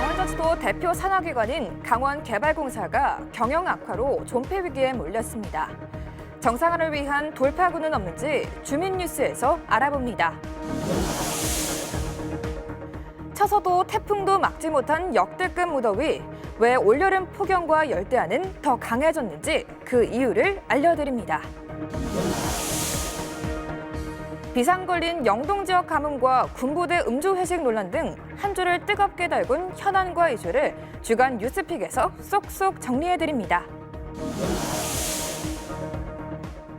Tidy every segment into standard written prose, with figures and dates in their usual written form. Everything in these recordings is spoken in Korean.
강원자치도 대표 산하기관인 강원개발공사가 경영 악화로 존폐 위기에 몰렸습니다. 정상화를 위한 돌파구는 없는지 주민뉴스에서 알아봅니다. 쳐서도 태풍도 막지 못한 역대급 무더위. 왜 올여름 폭염과 열대야는 더 강해졌는지 그 이유를 알려드립니다. 비상 걸린 영동 지역 가뭄과 군부대 음주 회식 논란 등 한 주를 뜨겁게 달군 현안과 이슈를 주간 뉴스픽에서 쏙쏙 정리해드립니다.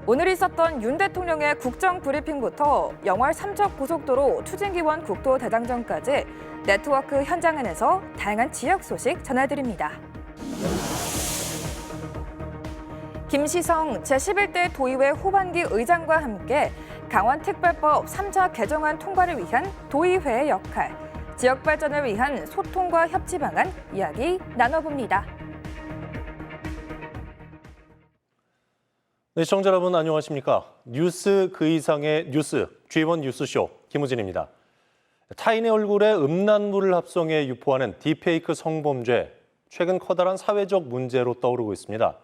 오늘 있었던 윤 대통령의 국정 브리핑부터 영월 삼척 고속도로 추진기원 국도 대장정까지 네트워크 현장안에서 다양한 지역 소식 전해드립니다. 김시성 제11대 도의회 후반기 의장과 함께 강원특별법 3차 개정안 통과를 위한 도의회의 역할, 지역 발전을 위한 소통과 협치 방안 이야기 나눠봅니다. 네, 시청자 여러분 안녕하십니까? 뉴스 그 이상의 뉴스, G1 뉴스쇼 김우진입니다. 타인의 얼굴에 음란물을 합성해 유포하는 딥페이크 성범죄, 최근 커다란 사회적 문제로 떠오르고 있습니다.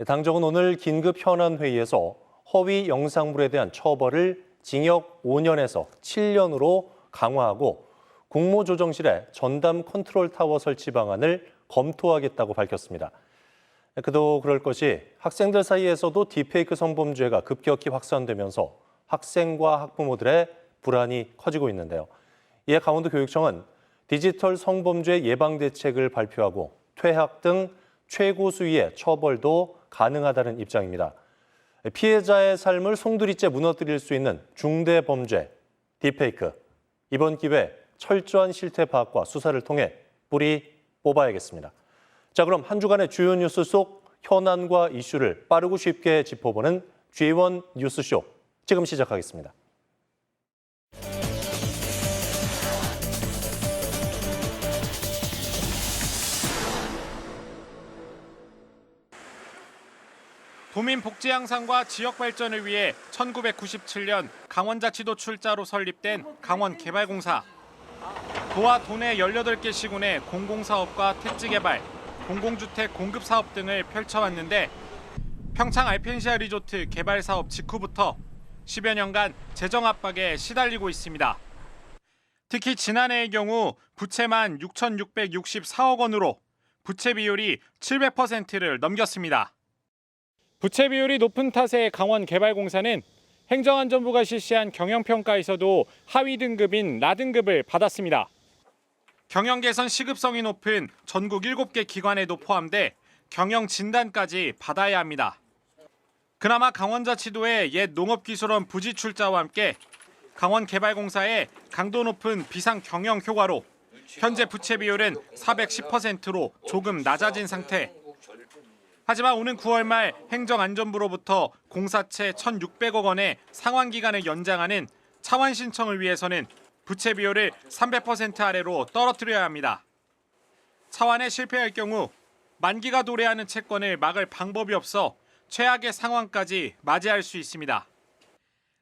당정은 오늘 긴급 현안회의에서 허위 영상물에 대한 처벌을 징역 5년에서 7년으로 강화하고 국무조정실에 전담 컨트롤 타워 설치 방안을 검토하겠다고 밝혔습니다. 그도 그럴 것이 학생들 사이에서도 딥페이크 성범죄가 급격히 확산되면서 학생과 학부모들의 불안이 커지고 있는데요. 이에 강원도교육청은 디지털 성범죄 예방 대책을 발표하고 퇴학 등 최고 수위의 처벌도 가능하다는 입장입니다. 피해자의 삶을 송두리째 무너뜨릴 수 있는 중대 범죄, 딥페이크. 이번 기회에 철저한 실태 파악과 수사를 통해 뿌리 뽑아야겠습니다. 자, 그럼 한 주간의 주요 뉴스 속 현안과 이슈를 빠르고 쉽게 짚어보는 G1 뉴스쇼 지금 시작하겠습니다. 도민 복지 향상과 지역 발전을 위해 1997년 강원자치도 출자로 설립된 강원개발공사. 도와 도내 18개 시군의 공공사업과 택지개발, 공공주택 공급사업 등을 펼쳐왔는데 평창 알펜시아 리조트 개발 사업 직후부터 10여 년간 재정 압박에 시달리고 있습니다. 특히 지난해의 경우 부채만 6,664억 원으로 부채 비율이 700%를 넘겼습니다. 부채 비율이 높은 탓에 강원개발공사는 행정안전부가 실시한 경영평가에서도 하위 등급인 라등급을 받았습니다. 경영 개선 시급성이 높은 전국 7개 기관에도 포함돼 경영 진단까지 받아야 합니다. 그나마 강원자치도의 옛 농업기술원 부지 출자와 함께 강원개발공사의 강도 높은 비상 경영 효과로 현재 부채 비율은 410%로 조금 낮아진 상태. 하지만 오는 9월 말 행정안전부로부터 공사채 1,600억 원의 상환기간을 연장하는 차환 신청을 위해서는 부채 비율을 300% 아래로 떨어뜨려야 합니다. 차환에 실패할 경우 만기가 도래하는 채권을 막을 방법이 없어 최악의 상황까지 맞이할 수 있습니다.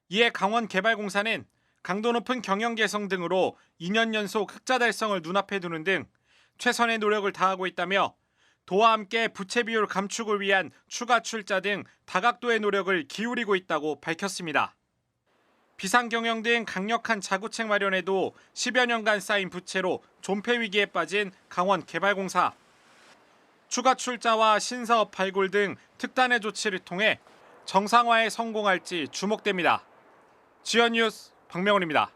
이에 강원개발공사는 강도 높은 경영 개선 등으로 2년 연속 흑자 달성을 눈앞에 두는 등 최선의 노력을 다하고 있다며 도와 함께 부채 비율 감축을 위한 추가 출자 등 다각도의 노력을 기울이고 있다고 밝혔습니다. 비상경영 등 강력한 자구책 마련에도 10여 년간 쌓인 부채로 존폐 위기에 빠진 강원개발공사. 추가 출자와 신사업 발굴 등 특단의 조치를 통해 정상화에 성공할지 주목됩니다. G1 뉴스 박명훈입니다.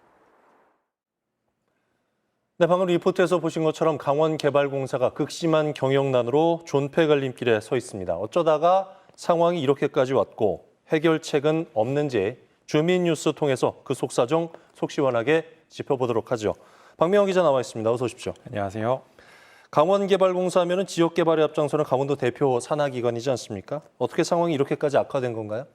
네, 방금 리포트에서 보신 것처럼 강원개발공사가 극심한 경영난으로 존폐 갈림길에 서 있습니다. 어쩌다가 상황이 이렇게까지 왔고 해결책은 없는지 주민뉴스 통해서 그 속사정 속 시원하게 짚어보도록 하죠. 박명훈 기자 나와 있습니다. 어서 오십시오. 안녕하세요. 강원개발공사 하면은 지역개발에 앞장서는 강원도 대표 산하기관이지 않습니까? 어떻게 상황이 이렇게까지 악화된 건가요?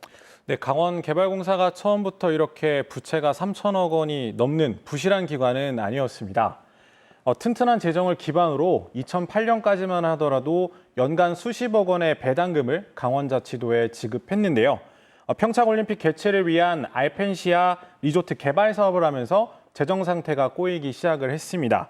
네, 강원개발공사가 처음부터 이렇게 부채가 3천억 원이 넘는 부실한 기관은 아니었습니다. 튼튼한 재정을 기반으로 2008년까지만 하더라도 연간 수십억 원의 배당금을 강원자치도에 지급했는데요. 평창올림픽 개최를 위한 알펜시아 리조트 개발 사업을 하면서 재정 상태가 꼬이기 시작을 했습니다.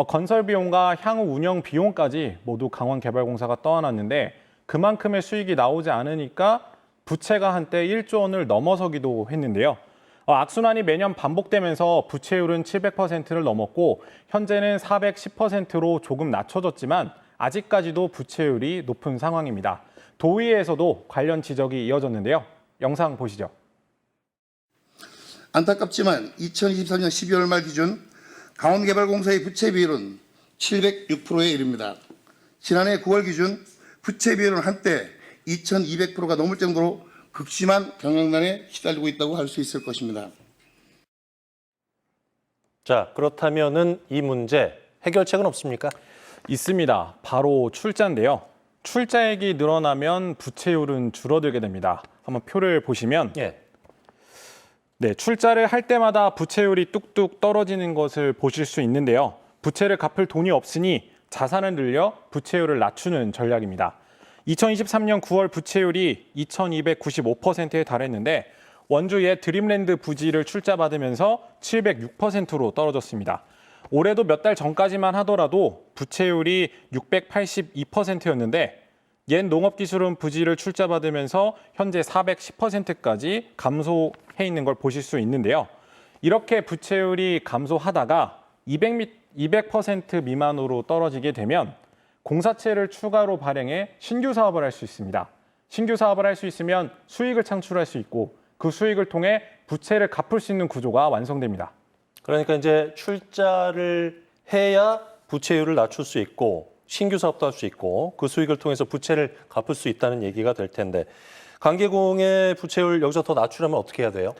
건설 비용과 향후 운영 비용까지 모두 강원개발공사가 떠안았는데 그만큼의 수익이 나오지 않으니까 부채가 한때 1조 원을 넘어서기도 했는데요. 악순환이 매년 반복되면서 부채율은 700%를 넘었고 현재는 410%로 조금 낮춰졌지만 아직까지도 부채율이 높은 상황입니다. 도의회에서도 관련 지적이 이어졌는데요. 영상 보시죠. 안타깝지만 2023년 12월 말 기준 강원개발공사의 부채 비율은 706%에 이릅니다. 지난해 9월 기준 부채 비율은 한때 2200%가 넘을 정도로 극심한 경영난에 시달리고 있다고 할 수 있을 것입니다. 자, 그렇다면은 이 문제 해결책은 없습니까? 있습니다. 바로 출자인데요. 출자액이 늘어나면 부채율은 줄어들게 됩니다. 한번 표를 보시면 예. 네, 출자를 할 때마다 부채율이 뚝뚝 떨어지는 것을 보실 수 있는데요. 부채를 갚을 돈이 없으니 자산을 늘려 부채율을 낮추는 전략입니다. 2023년 9월 부채율이 2295%에 달했는데 원주의 드림랜드 부지를 출자받으면서 706%로 떨어졌습니다. 올해도 몇 달 전까지만 하더라도 부채율이 682%였는데 옛 농업기술원 부지를 출자받으면서 현재 410%까지 감소해 있는 걸 보실 수 있는데요. 이렇게 부채율이 감소하다가 200% 미만으로 떨어지게 되면 공사채를 추가로 발행해 신규 사업을 할 수 있습니다. 신규 사업을 할 수 있으면 수익을 창출할 수 있고 그 수익을 통해 부채를 갚을 수 있는 구조가 완성됩니다. 그러니까 이제 출자를 해야 부채율을 낮출 수 있고 신규 사업도 할 수 있고 그 수익을 통해서 부채를 갚을 수 있다는 얘기가 될 텐데 강계공의 부채율 여기서 더 낮추려면 어떻게 해야 돼요?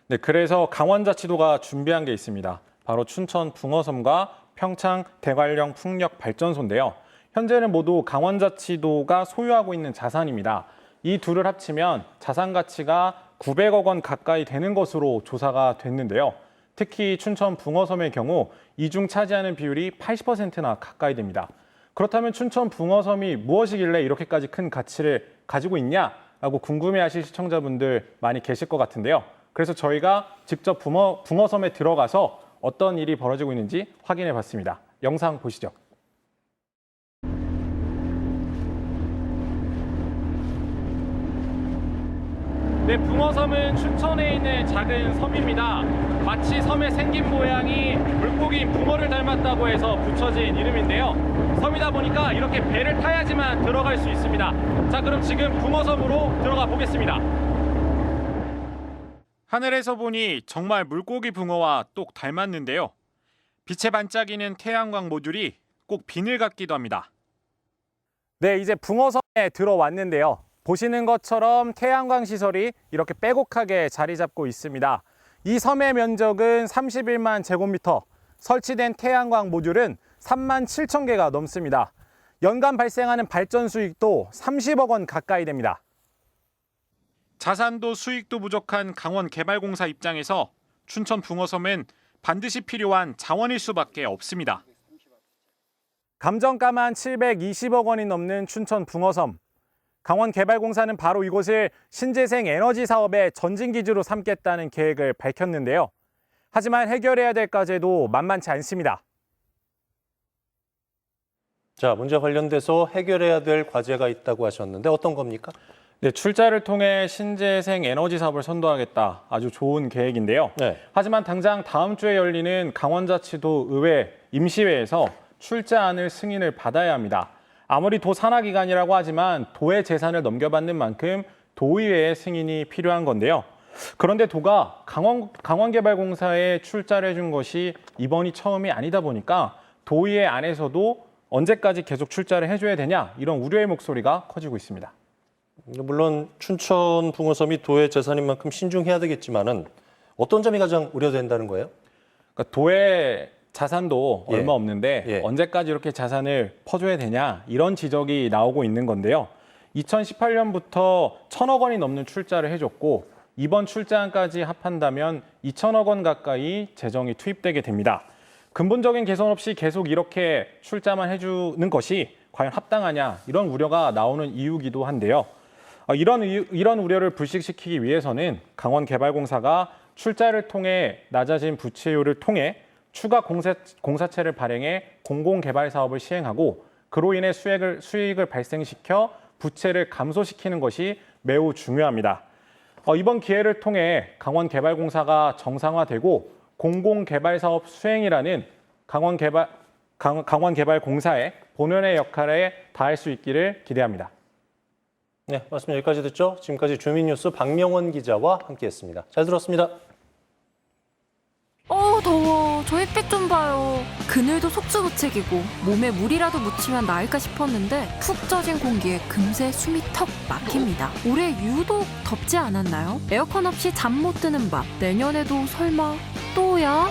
네, 그래서 강원자치도가 준비한 게 있습니다. 바로 춘천 붕어섬과 평창 대관령 풍력 발전소인데요. 현재는 모두 강원자치도가 소유하고 있는 자산입니다. 이 둘을 합치면 자산 가치가 900억 원 가까이 되는 것으로 조사가 됐는데요. 특히 춘천 붕어섬의 경우 이중 차지하는 비율이 80%나 가까이 됩니다. 그렇다면 춘천 붕어섬이 무엇이길래 이렇게까지 큰 가치를 가지고 있냐라고 궁금해하실 시청자분들 많이 계실 것 같은데요. 그래서 저희가 직접 붕어섬에 들어가서 어떤 일이 벌어지고 있는지 확인해 봤습니다. 영상 보시죠. 네, 붕어섬은 춘천에 있는 작은 섬입니다. 마치 섬의 생긴 모양이 물고기인 붕어를 닮았다고 해서 붙여진 이름인데요. 섬이다 보니까 이렇게 배를 타야지만 들어갈 수 있습니다. 자, 그럼 지금 붕어섬으로 들어가 보겠습니다. 하늘에서 보니 정말 물고기 붕어와 똑 닮았는데요. 빛에 반짝이는 태양광 모듈이 꼭 비늘 같기도 합니다. 네, 이제 붕어섬에 들어왔는데요. 보시는 것처럼 태양광 시설이 이렇게 빼곡하게 자리 잡고 있습니다. 이 섬의 면적은 31만 제곱미터, 설치된 태양광 모듈은 3만 7천 개가 넘습니다. 연간 발생하는 발전 수익도 30억 원 가까이 됩니다. 자산도 수익도 부족한 강원개발공사 입장에서 춘천 붕어섬은 반드시 필요한 자원일 수밖에 없습니다. 감정가만 720억 원이 넘는 춘천 붕어섬. 강원개발공사는 바로 이곳을 신재생 에너지 사업의 전진기지로 삼겠다는 계획을 밝혔는데요. 하지만 해결해야 될 과제도 만만치 않습니다. 자, 문제 관련돼서 해결해야 될 과제가 있다고 하셨는데 어떤 겁니까? 네, 출자를 통해 신재생 에너지 사업을 선도하겠다. 아주 좋은 계획인데요. 네. 하지만 당장 다음 주에 열리는 강원자치도 의회 임시회에서 출자안을 승인을 받아야 합니다. 아무리 도 산하기관이라고 하지만 도의 재산을 넘겨받는 만큼 도의회의 승인이 필요한 건데요. 그런데 도가 강원개발공사에 출자를 해준 것이 이번이 처음이 아니다 보니까 도의회 안에서도 언제까지 계속 출자를 해줘야 되냐 이런 우려의 목소리가 커지고 있습니다. 물론 춘천 붕어섬이 도의 재산인 만큼 신중해야 되겠지만은 어떤 점이 가장 우려된다는 거예요? 그러니까 도의 자산도 예. 얼마 없는데 예. 언제까지 이렇게 자산을 퍼줘야 되냐 이런 지적이 나오고 있는 건데요. 2018년부터 1,000억 원이 넘는 출자를 해줬고 이번 출자안까지 합한다면 2,000억 원 가까이 재정이 투입되게 됩니다. 근본적인 개선 없이 계속 이렇게 출자만 해주는 것이 과연 합당하냐 이런 우려가 나오는 이유기도 한데요. 이런 우려를 불식시키기 위해서는 강원개발공사가 출자를 통해 낮아진 부채율을 통해 추가 공사채를 발행해 공공개발 사업을 시행하고 그로 인해 수익을 발생시켜 부채를 감소시키는 것이 매우 중요합니다. 이번 기회를 통해 강원개발공사가 정상화되고 공공개발사업 수행이라는 강원개발공사의 본연의 역할에 다할 수 있기를 기대합니다. 네, 말씀 여기까지 듣죠. 지금까지 주민뉴스 박명원 기자와 함께했습니다. 잘 들었습니다. 더워. 저 햇빛 좀 봐요. 그늘도 속수무책이고 몸에 물이라도 묻히면 나을까 싶었는데 푹 젖은 공기에 금세 숨이 턱 막힙니다. 올해 유독 덥지 않았나요? 에어컨 없이 잠 못 드는 밤. 내년에도 설마 또야?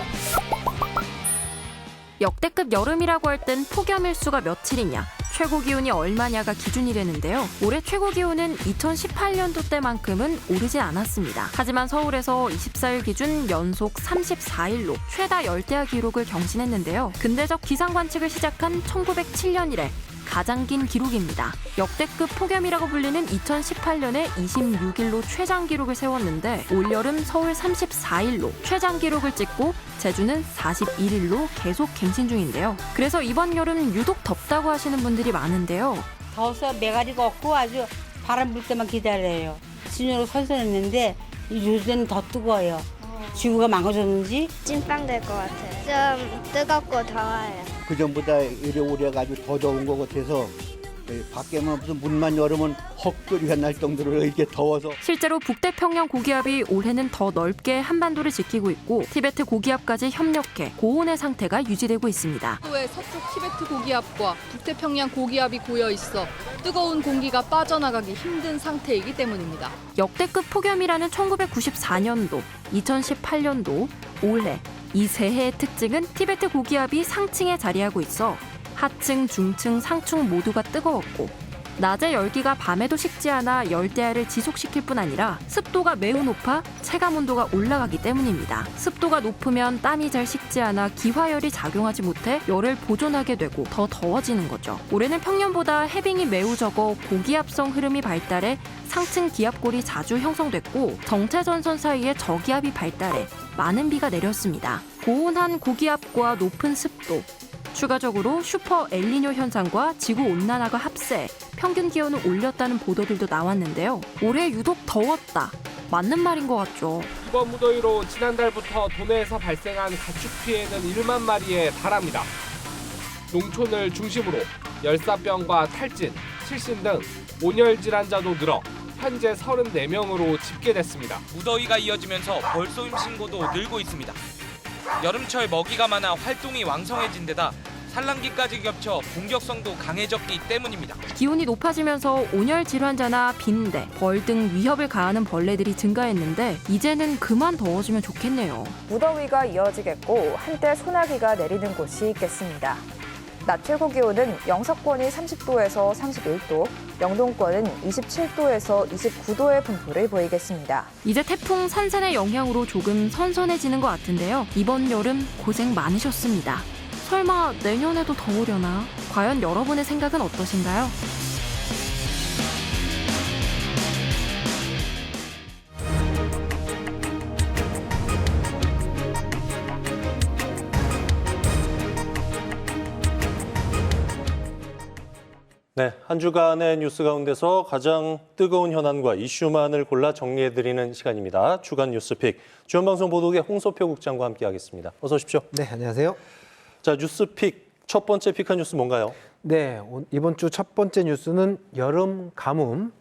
역대급 여름이라고 할 땐 폭염일수가 며칠이냐, 최고 기온이 얼마냐가 기준이라는데요. 올해 최고 기온은 2018년도 때만큼은 오르지 않았습니다. 하지만 서울에서 24일 기준 연속 34일로 최다 열대야 기록을 경신했는데요. 근대적 기상 관측을 시작한 1907년 이래 가장 긴 기록입니다. 역대급 폭염이라고 불리는 2018년에 26일로 최장 기록을 세웠는데 올여름 서울 34일로 최장 기록을 찍고 제주는 41일로 계속 갱신 중인데요. 그래서 이번 여름 유독 덥다고 하시는 분들이 많은데요. 더워서 매가리가 없고 아주 바람 불 때만 기다려요. 진으로 선선했는데 요새는 더 뜨거워요. 지구가 망가졌는지 찐빵 될 것 같아요. 좀 뜨겁고 더워요. 그전보다 이래 오래가지고 더 더운 것 같아서 밖에만 무슨 문만 열으면 헉소리가 날 정도로 이렇게 더워서. 실제로 북태평양 고기압이 올해는 더 넓게 한반도를 지키고 있고 티베트 고기압까지 협력해 고온의 상태가 유지되고 있습니다. 한반도의 서쪽 티베트 고기압과 북태평양 고기압이 고여 있어 뜨거운 공기가 빠져나가기 힘든 상태이기 때문입니다. 역대급 폭염이라는 1994년도, 2018년도, 올해 이 세 해의 특징은 티베트 고기압이 상층에 자리하고 있어 하층, 중층, 상층 모두가 뜨거웠고 낮의 열기가 밤에도 식지 않아 열대야를 지속시킬 뿐 아니라 습도가 매우 높아 체감온도가 올라가기 때문입니다. 습도가 높으면 땀이 잘 식지 않아 기화열이 작용하지 못해 열을 보존하게 되고 더 더워지는 거죠. 올해는 평년보다 해빙이 매우 적어 고기압성 흐름이 발달해 상층 기압골이 자주 형성됐고 정체전선 사이에 저기압이 발달해 많은 비가 내렸습니다. 고온한 고기압과 높은 습도, 추가적으로 슈퍼 엘니뇨 현상과 지구온난화가 합세해 평균 기온을 올렸다는 보도들도 나왔는데요. 올해 유독 더웠다. 맞는 말인 것 같죠. 이번 무더위로 지난달부터 도내에서 발생한 가축 피해는 1만 마리에 달합니다. 농촌을 중심으로 열사병과 탈진, 칠신 등 온열 질환자도 늘어 현재 34명으로 집계됐습니다. 무더위가 이어지면서 벌쏘임 신고도 늘고 있습니다. 여름철 먹이가 많아 활동이 왕성해진 데다 산란기까지 겹쳐 공격성도 강해졌기 때문입니다. 기온이 높아지면서 온열 질환자나 빈대, 벌 등 위협을 가하는 벌레들이 증가했는데 이제는 그만 더워지면 좋겠네요. 무더위가 이어지겠고 한때 소나기가 내리는 곳이 있겠습니다. 낮 최고 기온은 영서권이 30도에서 31도, 영동권은 27도에서 29도의 분포를 보이겠습니다. 이제 태풍 산산의 영향으로 조금 선선해지는 것 같은데요. 이번 여름 고생 많으셨습니다. 설마 내년에도 더우려나? 과연 여러분의 생각은 어떠신가요? 네, 한 주간의 뉴스 가운데서 가장 뜨거운 현안과 이슈만을 골라 정리해드리는 시간입니다. 주간 뉴스픽, 주연방송 보도국의 홍소표 국장과 함께하겠습니다. 어서 오십시오. 네, 안녕하세요. 자, 뉴스픽, 첫 번째 픽한 뉴스 뭔가요? 네, 이번 주 첫 번째 뉴스는 여름 가뭄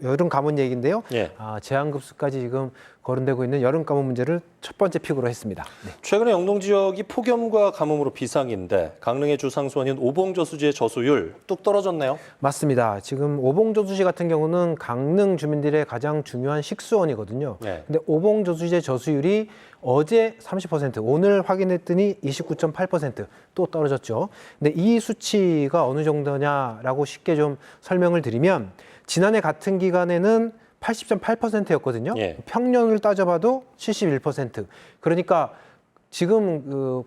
여름 가뭄 얘기인데요. 예. 제한급수까지 지금 거론되고 있는 여름 가뭄 문제를 첫 번째 픽으로 했습니다. 네. 최근에 영동 지역이 폭염과 가뭄으로 비상인데 강릉의 주상수원인 오봉저수지의 저수율 뚝 떨어졌네요. 맞습니다. 지금 오봉저수지 같은 경우는 강릉 주민들의 가장 중요한 식수원이거든요. 네. 근데 오봉저수지의 저수율이 어제 30%, 오늘 확인했더니 29.8% 또 떨어졌죠. 근데 이 수치가 어느 정도냐라고 쉽게 좀 설명을 드리면 지난해 같은 기간에는 80.8%였거든요. 예. 평년을 따져봐도 71%. 그러니까 지금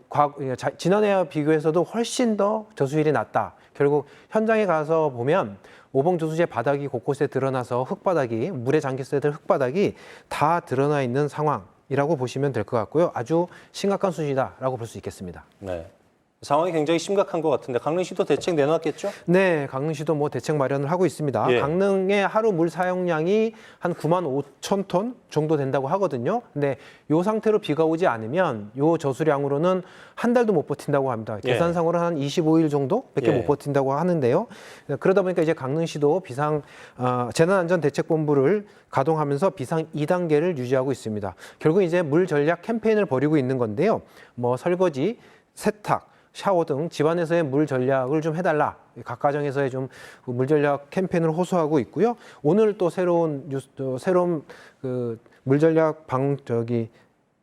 지난해와 비교해서도 훨씬 더 저수율이 낮다. 결국 현장에 가서 보면 오봉저수지의 바닥이 곳곳에 드러나서 흙바닥이 물에 잠겼을 때 흙바닥이 다 드러나 있는 상황. 상황이라고 보시면 될 것 같고요. 아주 심각한 수준이다라고 볼 수 있겠습니다. 네. 상황이 굉장히 심각한 것 같은데 강릉시도 대책 내놨겠죠? 네, 강릉시도 뭐 대책 마련을 하고 있습니다. 예. 강릉의 하루 물 사용량이 한 9만 5천 톤 정도 된다고 하거든요. 근데 이 상태로 비가 오지 않으면 이 저수량으로는 한 달도 못 버틴다고 합니다. 예. 계산상으로 한 25일 정도밖에 예. 못 버틴다고 하는데요. 그러다 보니까 이제 강릉시도 재난안전대책본부를 가동하면서 비상 2단계를 유지하고 있습니다. 결국 이제 물 전략 캠페인을 벌이고 있는 건데요. 뭐 설거지, 세탁, 샤워 등 집안에서의 물 전략을 좀 해달라. 각 가정에서의 좀 물 전략 캠페인을 호소하고 있고요. 오늘 또 새로운 물 전략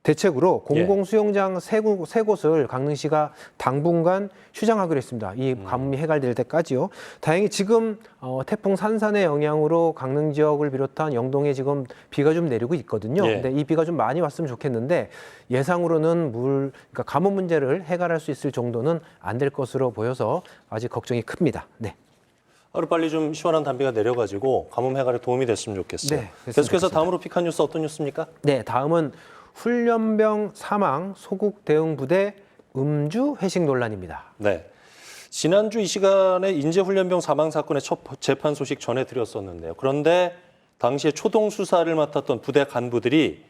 대책으로 공공 수영장 세 곳을 강릉시가 당분간 휴장하기로 했습니다. 이 가뭄이 해결될 때까지요. 다행히 지금 태풍 산산의 영향으로 강릉 지역을 비롯한 영동에 지금 비가 좀 내리고 있거든요. 예. 근데 이 비가 좀 많이 왔으면 좋겠는데 예상으로는 그러니까 가뭄 문제를 해결할 수 있을 정도는 안 될 것으로 보여서 아직 걱정이 큽니다. 네. 하루빨리 좀 시원한 단비가 내려가지고 가뭄 해결에 도움이 됐으면 좋겠어요. 네, 됐으면 계속해서 좋겠습니다. 다음으로 픽한 뉴스 어떤 뉴스입니까? 네, 다음은 훈련병 사망 소국 대응 부대 음주 회식 논란입니다. 네. 지난주 이 시간에 인재훈련병 사망 사건의 첫 재판 소식 전해드렸었는데요. 그런데 당시에 초동 수사를 맡았던 부대 간부들이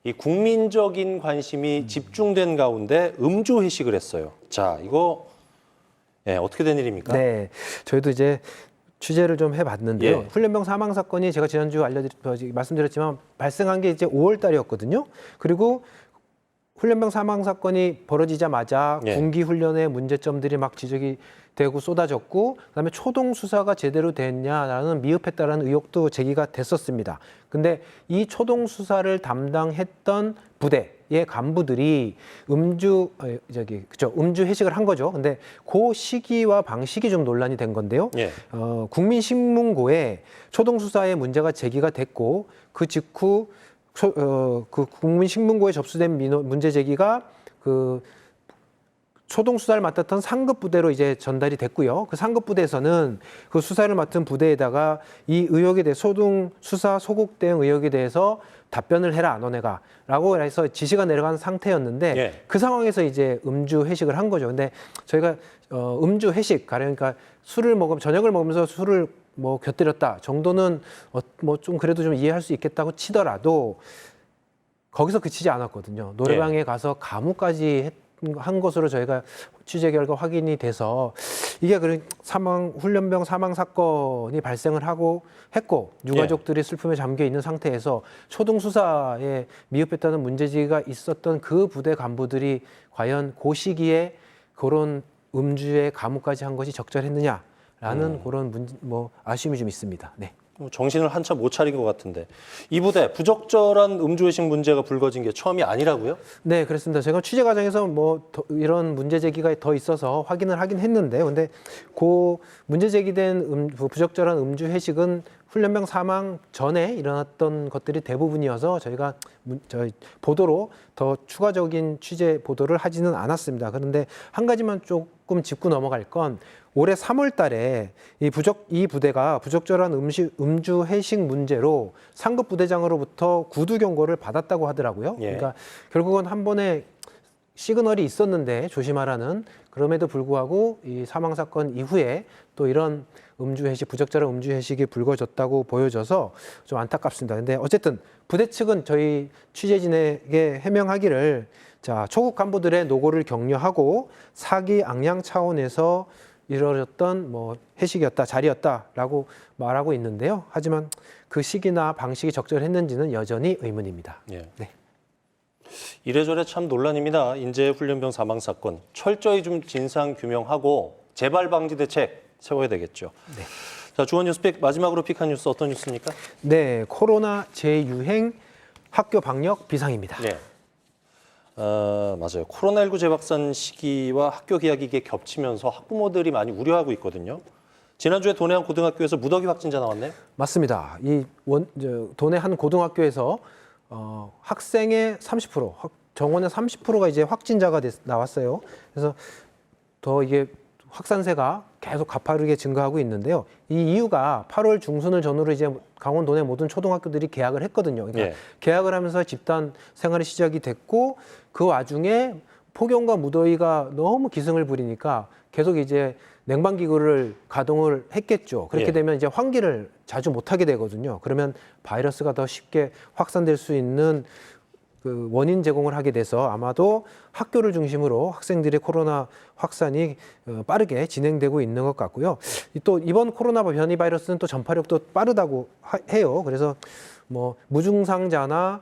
이 국민적인 관심이 집중된 가운데 음주 회식을 했어요. 자, 이거 어떻게 된 일입니까? 네, 저희도 이제 취재를 좀 해봤는데요. 예. 훈련병 사망 사건이 제가 지난주 말씀드렸지만 발생한 게 이제 5월 달이었거든요. 그리고 훈련병 사망 사건이 벌어지자마자 예. 군기 훈련의 문제점들이 막 지적이 되고 쏟아졌고, 그다음에 초동 수사가 제대로 됐냐라는 미흡했다라는 의혹도 제기가 됐었습니다. 근데 이 초동 수사를 담당했던 부대의 간부들이 음주 회식을 한 거죠. 근데 그 시기와 방식이 좀 논란이 된 건데요. 예. 국민신문고에 초동 수사에 문제가 제기가 됐고 그 직후 그 국민신문고에 접수된 문제 제기가 초동 수사를 맡았던 상급 부대로 이제 전달이 됐고요. 그 상급 부대에서는 그 수사를 맡은 부대에다가 이 의혹에 대해 초동 수사 소국 대응 의혹에 대해서 답변을 해라 너네가라고 해서 지시가 내려간 상태였는데 예. 그 상황에서 이제 음주 회식을 한 거죠. 근데 저희가 음주 회식 그러니까 저녁을 먹으면서 술을 뭐 곁들였다 정도는 뭐 좀 그래도 좀 이해할 수 있겠다고 치더라도 거기서 그치지 않았거든요. 노래방에 가서 가무까지 한 것으로 저희가 취재 결과 확인이 돼서 이게 훈련병 사망 사건이 발생을 했고 유가족들이 슬픔에 잠겨 있는 상태에서 초동 수사에 미흡했다는 문제지가 있었던 그 부대 간부들이 과연 그 시기에 그런 음주에 가무까지 한 것이 적절했느냐라는 그런 아쉬움이 좀 있습니다. 네. 정신을 한참 못 차린 것 같은데 이 부대 부적절한 음주회식 문제가 불거진 게 처음이 아니라고요? 네, 그렇습니다. 제가 취재 과정에서 이런 문제 제기가 더 있어서 확인을 하긴 했는데요. 근데 그 문제 제기된 부적절한 음주 회식은 훈련병 사망 전에 일어났던 것들이 대부분이어서 저희가 저희 보도로 더 추가적인 취재 보도를 하지는 않았습니다. 그런데 한 가지만 조금 짚고 넘어갈 건 올해 3월 달에 이 부대가 부적절한 음주 회식 문제로 상급 부대장으로부터 구두 경고를 받았다고 하더라고요. 예. 그러니까 결국은 한 번에 시그널이 있었는데 조심하라는, 그럼에도 불구하고 이 사망 사건 이후에 또 이런 부적절한 음주 회식이 불거졌다고 보여져서 좀 안타깝습니다. 근데 어쨌든 부대 측은 저희 취재진에게 해명하기를 초급 간부들의 노고를 격려하고 사기 악양 차원에서 이루어졌던 회식이었다, 자리였다라고 말하고 있는데요. 하지만 그 시기나 방식이 적절했는지는 여전히 의문입니다. 예. 네. 이래저래 참 논란입니다. 인재훈련병 사망 사건 철저히 좀 진상 규명하고 재발 방지 대책 세워야 되겠죠. 네. 자, 주원 뉴스픽 마지막으로 픽한 뉴스 어떤 뉴스입니까? 네, 코로나 재유행 학교 방역 비상입니다. 네. 맞아요. 코로나19 재확산 시기와 학교 개학이 이게 겹치면서 학부모들이 많이 우려하고 있거든요. 지난주에 도내 한 고등학교에서 무더기 확진자 나왔네요. 맞습니다. 도내 한 고등학교에서 학생의 30%, 정원의 30%가 이제 확진자가 나왔어요. 그래서 더 이게 확산세가 계속 가파르게 증가하고 있는데요. 이 이유가 8월 중순을 전후로 이제 강원 도내 모든 초등학교들이 개학을 했거든요. 그러니까 예. 개학을 하면서 집단 생활이 시작이 됐고 그 와중에 폭염과 무더위가 너무 기승을 부리니까 계속 이제 냉방기구를 가동을 했겠죠. 그렇게 예. 되면 이제 환기를 자주 못하게 되거든요. 그러면 바이러스가 더 쉽게 확산될 수 있는 그 원인 제공을 하게 돼서 아마도 학교를 중심으로 학생들의 코로나 확산이 빠르게 진행되고 있는 것 같고요. 또 이번 코로나 변이 바이러스는 또 전파력도 빠르다고 해요. 그래서 뭐 무증상자나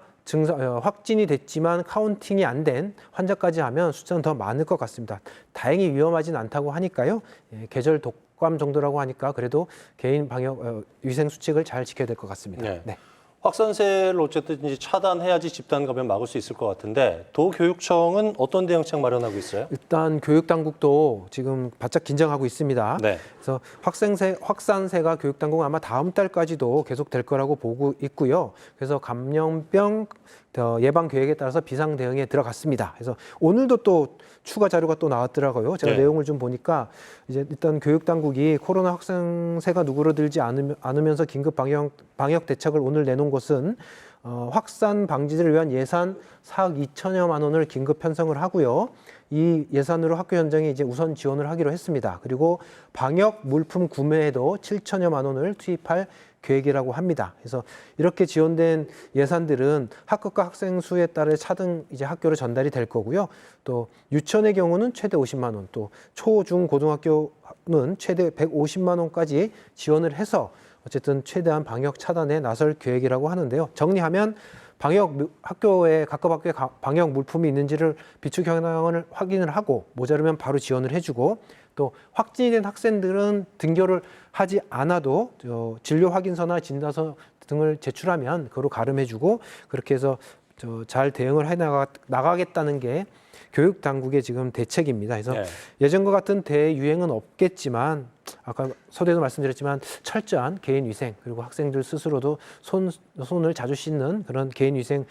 확진이 됐지만 카운팅이 안 된 환자까지 하면 숫자는 더 많을 것 같습니다. 다행히 위험하진 않다고 하니까요. 계절 독감 정도라고 하니까 그래도 개인 방역 위생 수칙을 잘 지켜야 될 것 같습니다. 네. 네. 확산세를 어쨌든 이제 차단해야지 집단 감염 막을 수 있을 것 같은데 도교육청은 어떤 대응책 마련하고 있어요? 일단 교육 당국도 지금 바짝 긴장하고 있습니다. 네. 그래서 확산세가 교육 당국은 아마 다음 달까지도 계속될 거라고 보고 있고요. 그래서 감염병 예방 계획에 따라서 비상 대응에 들어갔습니다. 그래서 오늘도 또 추가 자료가 또 나왔더라고요. 제가 네. 내용을 좀 보니까 이제 일단 교육 당국이 코로나 확산세가 누그러들지 않으면서 긴급 방역 대책을 오늘 내놓은 것은 확산 방지를 위한 예산 4억 2천여만 원을 긴급 편성을 하고요. 이 예산으로 학교 현장에 이제 우선 지원을 하기로 했습니다. 그리고 방역 물품 구매에도 7천여만 원을 투입할 계획이라고 합니다. 그래서 이렇게 지원된 예산들은 학급과 학생 수에 따라 차등 이제 학교로 전달이 될 거고요. 또 유치원의 경우는 최대 50만 원, 또 초, 중, 고등학교는 최대 150만 원까지 지원을 해서 어쨌든 최대한 방역 차단에 나설 계획이라고 하는데요. 정리하면 학교에 각급 학교에 방역 물품이 있는지를 비축 현황을 확인을 하고 모자르면 바로 지원을 해주고 또 확진이 된 학생들은 등교를 하지 않아도 진료 확인서나 진단서 등을 제출하면 그로 가름해주고 그렇게 해서 잘 대응을 해 나가겠다는 게 교육 당국의 지금 대책입니다. 그래서 네. 예전과 같은 대유행은 없겠지만 아까 서두에도 말씀드렸지만 철저한 개인 위생 그리고 학생들 스스로도 손을 자주 씻는 그런 개인 위생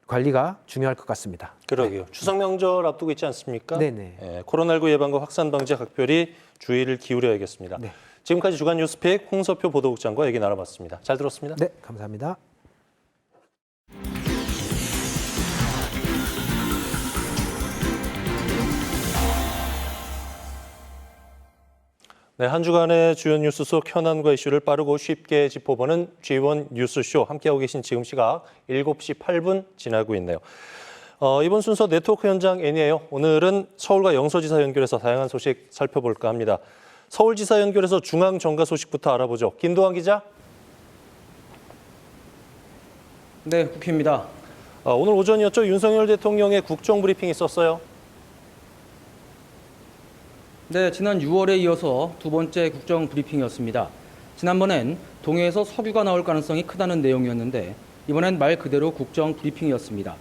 관리가 중요할 것 같습니다. 그러게요. 네. 추석 명절 앞두고 있지 않습니까? 네네. 예, 코로나19 예방과 확산 방지에 각별히 주의를 기울여야겠습니다. 네. 지금까지 주간 뉴스픽 홍서표 보도국장과 얘기 나눠봤습니다. 잘 들었습니다. 네, 감사합니다. 네, 한 주간의 주요 뉴스 속 현안과 이슈를 빠르고 쉽게 짚어보는 G1 뉴스쇼 함께하고 계신 지금 시각 7시 8분 지나고 있네요. 이번 순서 네트워크 현장 N이에요. 오늘은 서울과 영서지사 연결해서 다양한 소식 살펴볼까 합니다. 서울지사 연결해서 중앙정가 소식부터 알아보죠. 김도환 기자. 네, 국회입니다. 오늘 오전이었죠. 윤석열 대통령의 국정브리핑이 있었어요. 네, 지난 6월에 이어서 두 번째 국정 브리핑이었습니다. 지난번엔 동해에서 석유가 나올 가능성이 크다는 내용이었는데 이번엔 말 그대로 국정 브리핑이었습니다.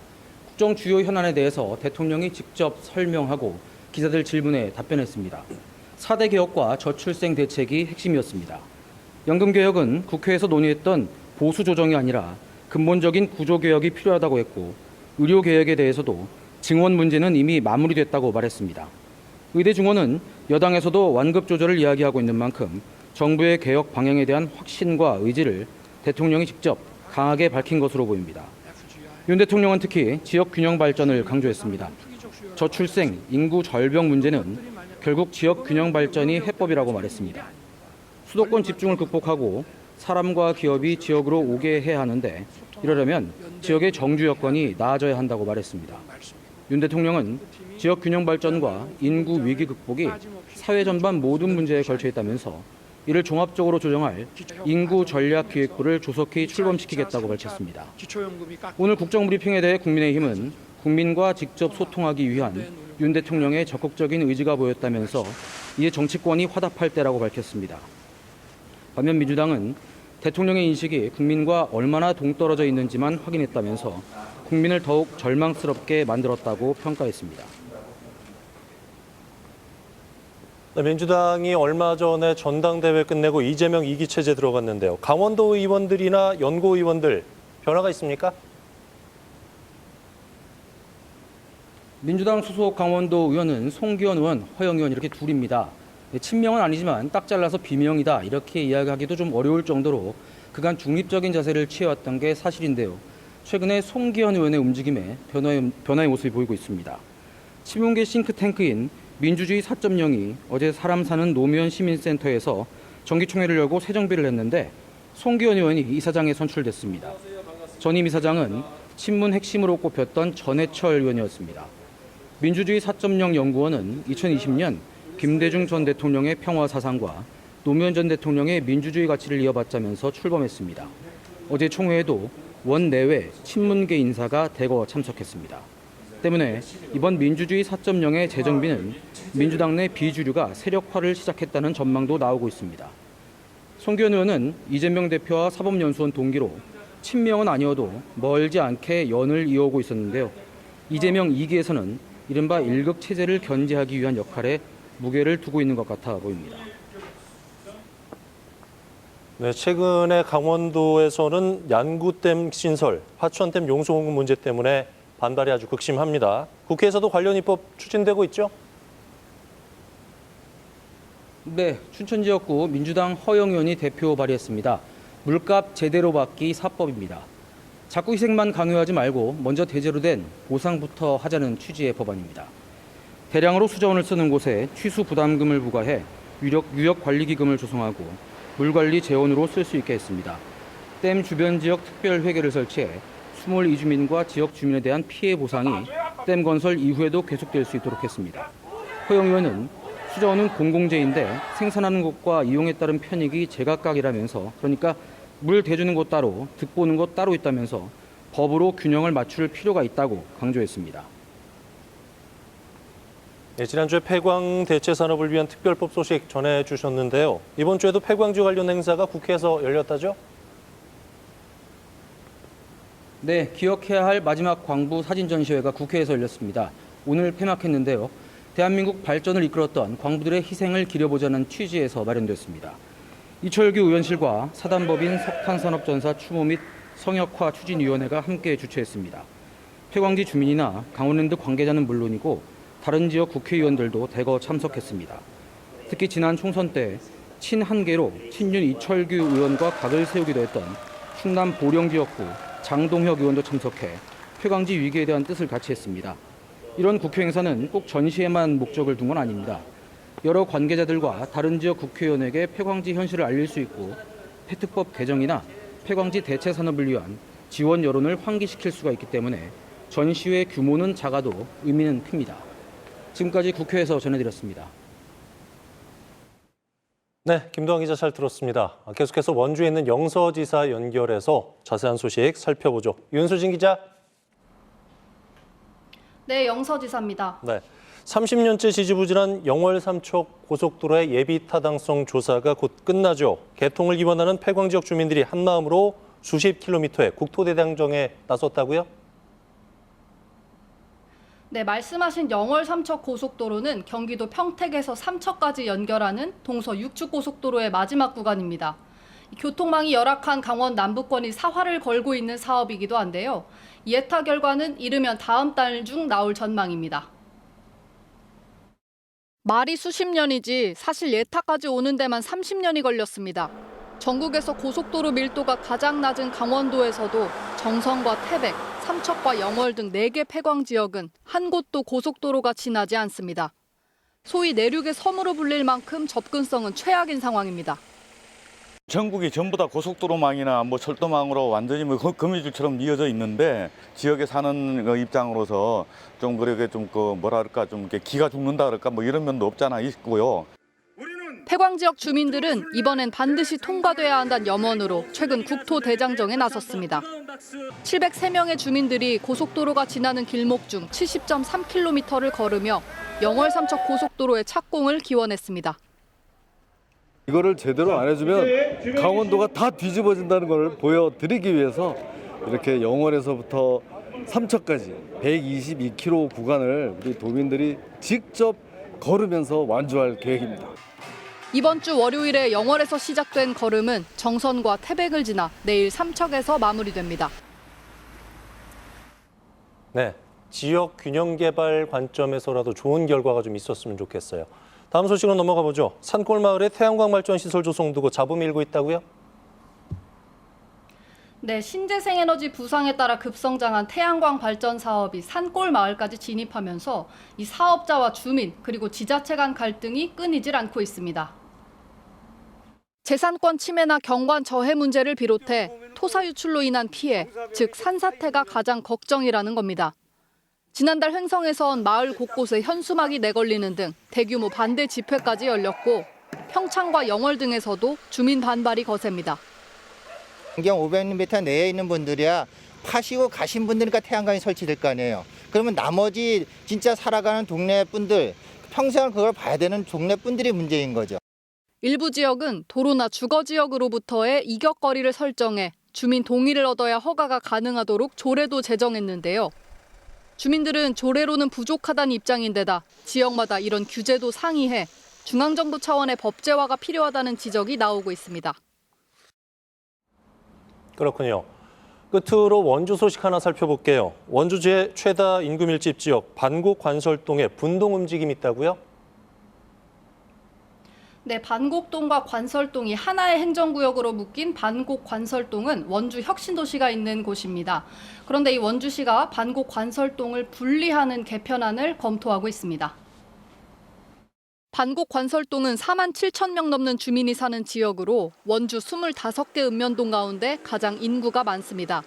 국정 주요 현안에 대해서 대통령이 직접 설명하고 기자들 질문에 답변했습니다. 4대 개혁과 저출생 대책이 핵심이었습니다. 연금개혁은 국회에서 논의했던 보수 조정이 아니라 근본적인 구조개혁이 필요하다고 했고 의료개혁에 대해서도 증원 문제는 이미 마무리됐다고 말했습니다. 의대 증원은 여당에서도 완급 조절을 이야기하고 있는 만큼 정부의 개혁 방향에 대한 확신과 의지를 대통령이 직접 강하게 밝힌 것으로 보입니다. 윤 대통령은 특히 지역 균형 발전을 강조했습니다. 저출생, 인구 절벽 문제는 결국 지역 균형 발전이 해법이라고 말했습니다. 수도권 집중을 극복하고 사람과 기업이 지역으로 오게 해야 하는데 이러려면 지역의 정주 여건이 나아져야 한다고 말했습니다. 윤 대통령은 지역 균형 발전과 인구 위기 극복이 사회 전반 모든 문제에 걸쳐 있다면서 이를 종합적으로 조정할 인구 전략 기획부를 조속히 출범시키겠다고 밝혔습니다. 오늘 국정 브리핑에 대해 국민의힘은 국민과 직접 소통하기 위한 윤 대통령의 적극적인 의지가 보였다면서 이에 정치권이 화답할 때라고 밝혔습니다. 반면 민주당은 대통령의 인식이 국민과 얼마나 동떨어져 있는지만 확인했다면서 국민을 더욱 절망스럽게 만들었다고 평가했습니다. 민주당이 얼마 전에 전당대회 끝내고 이재명 2기 체제 들어갔는데요. 강원도 의원들이나 연고 의원들 변화가 있습니까? 민주당 소속 강원도 의원은 송기현 의원, 허영 의원 이렇게 둘입니다. 친명은 아니지만 딱 잘라서 비명이다 이렇게 이야기하기도 좀 어려울 정도로 그간 중립적인 자세를 취해왔던 게 사실인데요. 최근에 송기현 의원의 움직임에 변화의 모습이 보이고 있습니다. 친문계 싱크탱크인 민주주의 4.0이 어제 사람 사는 노무현 시민센터에서 정기총회를 열고 새 정비를 했는데 송기현 의원이 이사장에 선출됐습니다. 전임 이사장은 친문 핵심으로 꼽혔던 전해철 의원이었습니다. 민주주의 4.0 연구원은 2020년 김대중 전 대통령의 평화 사상과 노무현 전 대통령의 민주주의 가치를 이어받자면서 출범했습니다. 어제 총회에도 원내외 친문계 인사가 대거 참석했습니다. 때문에 이번 민주주의 4.0의 재정비는 민주당 내 비주류가 세력화를 시작했다는 전망도 나오고 있습니다. 송기현 의원은 이재명 대표와 사법연수원 동기로 친명은 아니어도 멀지 않게 연을 이어오고 있었는데요. 이재명 2기에서는 이른바 1급 체제를 견제하기 위한 역할에 무게를 두고 있는 것 같아 보입니다. 네, 최근에 강원도에서는 양구댐 신설, 화천댐 용수 공급 문제 때문에 반발이 아주 극심합니다. 국회에서도 관련 입법 추진되고 있죠? 네, 춘천 지역구 민주당 허영 의원이 대표 발의했습니다. 물값 제대로 받기 4법입니다. 자꾸 희생만 강요하지 말고 먼저 대제로 된 보상부터 하자는 취지의 법안입니다. 대량으로 수자원을 쓰는 곳에 취수 부담금을 부과해 유역관리기금을 조성하고 물관리 재원으로 쓸 수 있게 했습니다. 댐 주변 지역 특별회계를 설치해 수몰 이주민과 지역 주민에 대한 피해 보상이 댐 건설 이후에도 계속될 수 있도록 했습니다. 허영 의원은 수자원은 공공재인데 생산하는 곳과 이용에 따른 편익이 제각각이라면서, 그러니까 물 대주는 곳 따로, 득보는 곳 따로 있다면서 법으로 균형을 맞출 필요가 있다고 강조했습니다. 네, 지난주에 폐광 대체 산업을 위한 특별법 소식 전해주셨는데요. 이번 주에도 폐광지 관련 행사가 국회에서 열렸다죠? 네, 기억해야 할 마지막 광부 사진 전시회가 국회에서 열렸습니다. 오늘 폐막했는데요. 대한민국 발전을 이끌었던 광부들의 희생을 기려보자는 취지에서 마련됐습니다. 이철규 의원실과 사단법인 석탄산업전사 추모 및 성역화 추진위원회가 함께 주최했습니다. 폐광지 주민이나 강원랜드 관계자는 물론이고 다른 지역 국회의원들도 대거 참석했습니다. 특히 지난 총선 때 친한계로 친윤 이철규 의원과 각을 세우기도 했던 충남 보령 지역구 장동혁 의원도 참석해 폐광지 위기에 대한 뜻을 같이 했습니다. 이런 국회 행사는 꼭 전시에만 목적을 둔 건 아닙니다. 여러 관계자들과 다른 지역 국회의원에게 폐광지 현실을 알릴 수 있고 폐특법 개정이나 폐광지 대체 산업을 위한 지원 여론을 환기시킬 수가 있기 때문에 전시회 규모는 작아도 의미는 큽니다. 지금까지 국회에서 전해드렸습니다. 네, 김도환 기자 잘 들었습니다. 계속해서 원주에 있는 영서지사 연결해서 자세한 소식 살펴보죠. 윤수진 기자. 네, 영서지사입니다. 네, 30년째 지지부진한 영월 삼척 고속도로의 예비 타당성 조사가 곧 끝나죠. 개통을 기원하는 폐광 지역 주민들이 한마음으로 수십 킬로미터의 국토대장정에 나섰다고요? 네, 말씀하신 영월 삼척 고속도로는 경기도 평택에서 삼척까지 연결하는 동서 육축 고속도로의 마지막 구간입니다. 교통망이 열악한 강원 남부권이 사활을 걸고 있는 사업이기도 한데요. 예타 결과는 이르면 다음 달 중 나올 전망입니다. 말이 수십 년이지 사실 예타까지 오는 데만 30년이 걸렸습니다. 전국에서 고속도로 밀도가 가장 낮은 강원도에서도 정선과 태백, 삼척과 영월 등 4개 폐광 지역은 한 곳도 고속도로가 지나지 않습니다. 소위 내륙의 섬으로 불릴 만큼 접근성은 최악인 상황입니다. 전국이 전부 다 고속도로망이나 철도망으로 완전히 거미줄처럼 이어져 있는데 지역에 사는 입장으로서 좀 그렇게 좀 뭐랄까 좀 이렇게 기가 죽는다 그럴까 이런 면도 없잖아 있고요. 폐광 지역 주민들은 이번엔 반드시 통과돼야 한다는 염원으로 최근 국토대장정에 나섰습니다. 703명의 주민들이 고속도로가 지나는 길목 중 70.3km를 걸으며 영월 삼척 고속도로의 착공을 기원했습니다. 이거를 제대로 안 해주면 강원도가 다 뒤집어진다는 걸 보여드리기 위해서 이렇게 영월에서부터 삼척까지 122km 구간을 우리 도민들이 직접 걸으면서 완주할 계획입니다. 이번 주 월요일에 영월에서 시작된 걸음은 정선과 태백을 지나 내일 삼척에서 마무리됩니다. 네, 지역 균형 개발 관점에서라도 좋은 결과가 좀 있었으면 좋겠어요. 다음 소식으로 넘어가 보죠. 산골 마을에 태양광 발전 시설 조성 두고 잡음이 일고 있다고요? 네, 신재생에너지 부상에 따라 급성장한 태양광 발전 사업이 산골 마을까지 진입하면서 이 사업자와 주민 그리고 지자체 간 갈등이 끊이질 않고 있습니다. 재산권 침해나 경관 저해 문제를 비롯해 토사 유출로 인한 피해, 즉 산사태가 가장 걱정이라는 겁니다. 지난달 횡성에선 마을 곳곳에 현수막이 내걸리는 등 대규모 반대 집회까지 열렸고 평창과 영월 등에서도 주민 반발이 거셉니다. 반경 500m 내에 있는 분들이야 파시고 가신 분들이니까 태양광이 설치될 거 아니에요. 그러면 나머지 진짜 살아가는 동네 분들, 평생 그걸 봐야 되는 동네 분들이 문제인 거죠. 일부 지역은 도로나 주거 지역으로부터의 이격거리를 설정해 주민 동의를 얻어야 허가가 가능하도록 조례도 제정했는데요. 주민들은 조례로는 부족하다는 입장인데다 지역마다 이런 규제도 상이해 중앙정부 차원의 법제화가 필요하다는 지적이 나오고 있습니다. 그렇군요. 끝으로 원주 소식 하나 살펴볼게요. 원주지의 최다 인구 밀집 지역 반곡 관설동에 분동 움직임이 있다고요? 네, 반곡동과 관설동이 하나의 행정구역으로 묶인 반곡 관설동은 원주 혁신도시가 있는 곳입니다. 그런데 이 원주시가 반곡 관설동을 분리하는 개편안을 검토하고 있습니다. 반곡 관설동은 4만 7천 명 넘는 주민이 사는 지역으로 원주 25개 읍면동 가운데 가장 인구가 많습니다.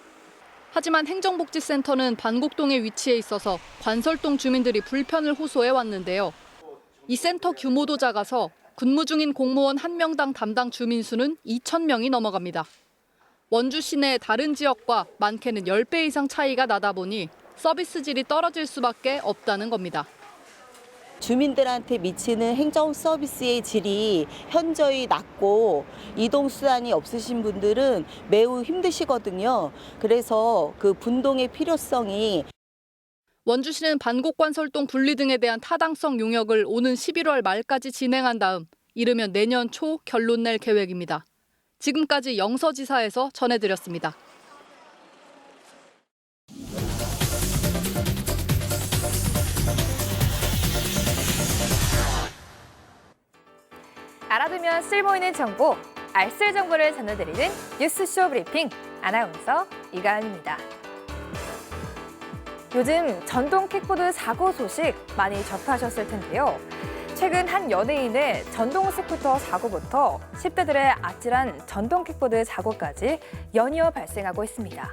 하지만 행정복지센터는 반곡동에 위치해 있어서 관설동 주민들이 불편을 호소해 왔는데요. 이 센터 규모도 작아서 근무 중인 공무원 1명당 담당 주민 수는 2천 명이 넘어갑니다. 원주 시내 다른 지역과 많게는 10배 이상 차이가 나다 보니 서비스 질이 떨어질 수밖에 없다는 겁니다. 주민들한테 미치는 행정 서비스의 질이 현저히 낮고 이동수단이 없으신 분들은 매우 힘드시거든요. 그래서 그 분동의 필요성이 원주시는 반곡관설동 분리 등에 대한 타당성 용역을 오는 11월 말까지 진행한 다음 이르면 내년 초 결론 낼 계획입니다. 지금까지 영서지사에서 전해드렸습니다. 알아두면 쓸모있는 정보, 알쓸 정보를 전해드리는 뉴스쇼 브리핑 아나운서 이가은입니다. 요즘 전동 킥보드 사고 소식 많이 접하셨을 텐데요. 최근 한 연예인의 전동 스쿠터 사고부터 10대들의 아찔한 전동 킥보드 사고까지 연이어 발생하고 있습니다.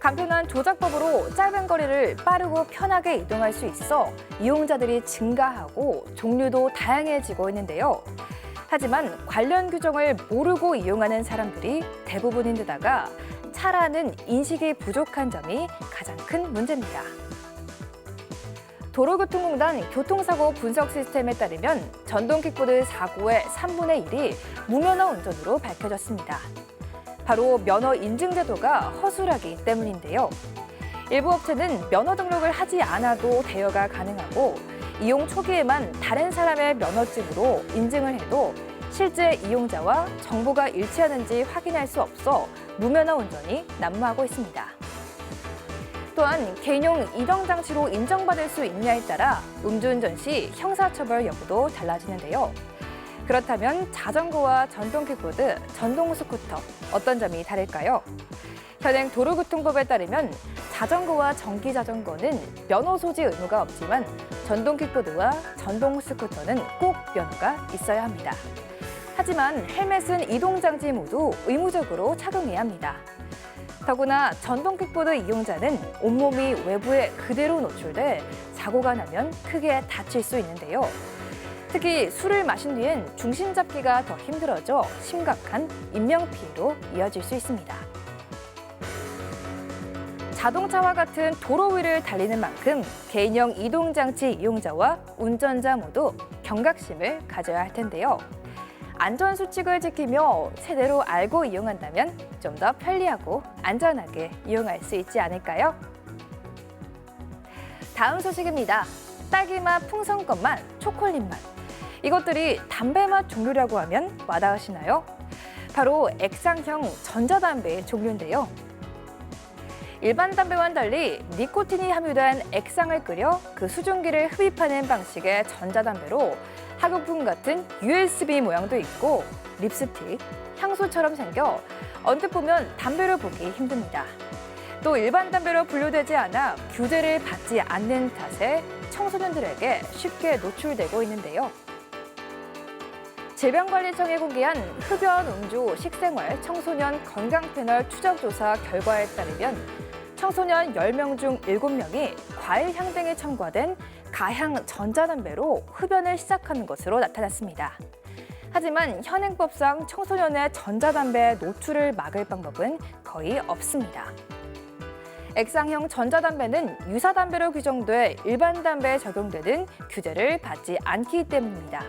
간편한 조작법으로 짧은 거리를 빠르고 편하게 이동할 수 있어 이용자들이 증가하고 종류도 다양해지고 있는데요. 하지만 관련 규정을 모르고 이용하는 사람들이 대부분인 데다가 차라는 인식이 부족한 점이 가장 큰 문제입니다. 도로교통공단 교통사고 분석 시스템에 따르면 전동 킥보드 사고의 3분의 1이 무면허 운전으로 밝혀졌습니다. 바로 면허 인증 제도가 허술하기 때문인데요. 일부 업체는 면허 등록을 하지 않아도 대여가 가능하고 이용 초기에만 다른 사람의 면허증으로 인증을 해도 실제 이용자와 정보가 일치하는지 확인할 수 없어 무면허 운전이 난무하고 있습니다. 또한 개인용 이동 장치로 인정받을 수 있냐에 따라 음주운전 시 형사처벌 여부도 달라지는데요. 그렇다면 자전거와 전동 킥보드, 전동 스쿠터 어떤 점이 다를까요? 현행 도로교통법에 따르면 자전거와 전기 자전거는 면허 소지 의무가 없지만 전동 킥보드와 전동 스쿠터는 꼭 면허가 있어야 합니다. 하지만 헬멧은 이동장치 모두 의무적으로 착용해야 합니다. 더구나 전동 킥보드 이용자는 온몸이 외부에 그대로 노출돼 사고가 나면 크게 다칠 수 있는데요. 특히 술을 마신 뒤엔 중심 잡기가 더 힘들어져 심각한 인명피해로 이어질 수 있습니다. 자동차와 같은 도로 위를 달리는 만큼 개인형 이동장치 이용자와 운전자 모두 경각심을 가져야 할 텐데요. 안전수칙을 지키며 제대로 알고 이용한다면 좀 더 편리하고 안전하게 이용할 수 있지 않을까요? 다음 소식입니다. 딸기맛, 풍선껌맛, 초콜릿맛. 이것들이 담배맛 종류라고 하면 와닿으시나요? 바로 액상형 전자담배의 종류인데요. 일반 담배와는 달리 니코틴이 함유된 액상을 끓여 그 수증기를 흡입하는 방식의 전자담배로 학용품 같은 USB 모양도 있고 립스틱, 향수처럼 생겨 언뜻 보면 담배로 보기 힘듭니다. 또 일반 담배로 분류되지 않아 규제를 받지 않는 탓에 청소년들에게 쉽게 노출되고 있는데요. 질병관리청이 공개한 흡연, 음주, 식생활, 청소년 건강 패널 추적 조사 결과에 따르면 청소년 10명 중 7명이 과일 향 등에 첨가된 가향 전자담배로 흡연을 시작하는 것으로 나타났습니다. 하지만 현행법상 청소년의 전자담배 노출을 막을 방법은 거의 없습니다. 액상형 전자담배는 유사담배로 규정돼 일반 담배에 적용되는 규제를 받지 않기 때문입니다.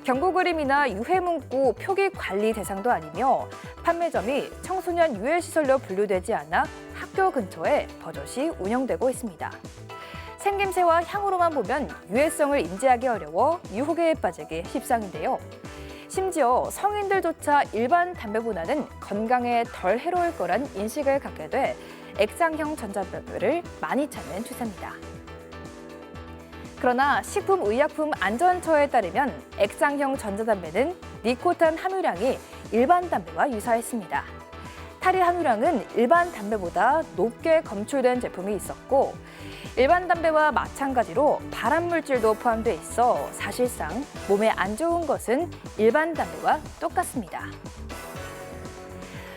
경고 그림이나 유해 문구, 표기 관리 대상도 아니며 판매점이 청소년 유해시설로 분류되지 않아 학교 근처에 버젓이 운영되고 있습니다. 생김새와 향으로만 보면 유해성을 인지하기 어려워 유혹에 빠지기 십상인데요. 심지어 성인들조차 일반 담배보다는 건강에 덜 해로울 거란 인식을 갖게 돼 액상형 전자담배를 많이 찾는 추세입니다. 그러나 식품의약품안전처에 따르면 액상형 전자담배는 니코틴 함유량이 일반 담배와 유사했습니다. 탈의 함유량은 일반 담배보다 높게 검출된 제품이 있었고 일반 담배와 마찬가지로 발암물질도 포함돼 있어 사실상 몸에 안 좋은 것은 일반 담배와 똑같습니다.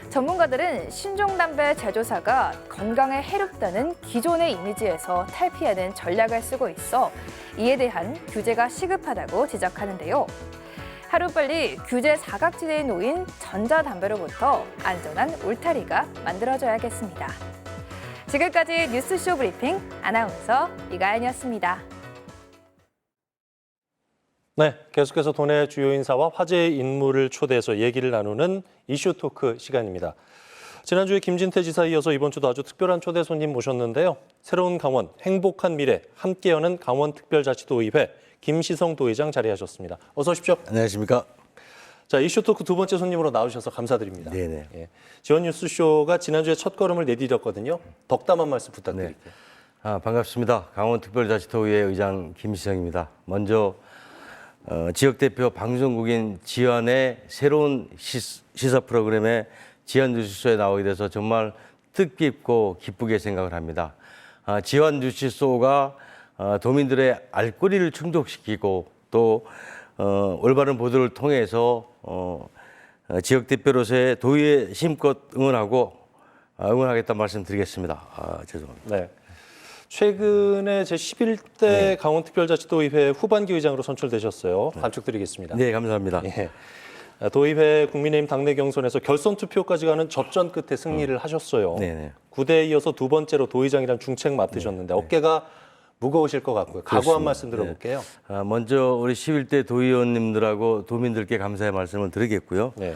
전문가들은 신종담배 제조사가 건강에 해롭다는 기존의 이미지에서 탈피하는 전략을 쓰고 있어 이에 대한 규제가 시급하다고 지적하는데요. 하루빨리 규제 사각지대에 놓인 전자담배로부터 안전한 울타리가 만들어져야겠습니다. 지금까지 뉴스쇼 브리핑 아나운서 이가연이었습니다. 네, 계속해서 도내 주요 인사와 화제의 인물을 초대해서 얘기를 나누는 이슈 토크 시간입니다. 지난주에 김진태 지사에 이어서 이번 주도 아주 특별한 초대 손님 모셨는데요. 새로운 강원, 행복한 미래, 함께 여는 강원특별자치도의회 김시성 도의장 자리하셨습니다. 어서 오십시오. 안녕하십니까. 자, 이슈 토크 두 번째 손님으로 나오셔서 감사드립니다. 네네. 예. 지원 뉴스쇼가 지난주에 첫 걸음을 내디뎠거든요. 덕담한 말씀 부탁드릴게요. 네. 반갑습니다. 강원특별자치도의회 의장 김시성입니다. 먼저 지역대표 방송국인 지안의 새로운 시사 프로그램에 지안 뉴스쇼에 나오게 돼서 정말 뜻깊고 기쁘게 생각을 합니다. 지안 뉴스쇼가 도민들의 알권리를 충족시키고 또 올바른 보도를 통해서 지역대표로서의 도의회 심껏 응원하겠다는 말씀 드리겠습니다. 죄송합니다. 네. 최근에 제11대 강원특별자치도의회 후반기 의장으로 선출되셨어요. 감축드리겠습니다. 네, 감사합니다. 예. 도의회 국민의힘 당내 경선에서 결선 투표까지 가는 접전 끝에 승리를 하셨어요. 네네. 9대에 이어서 두 번째로 도의장이란 중책 맡으셨는데 어깨가 무거우실 것 같고요. 각오 한 말씀 들어볼게요. 먼저 우리 11대 도의원님들하고 도민들께 감사의 말씀을 드리겠고요. 네.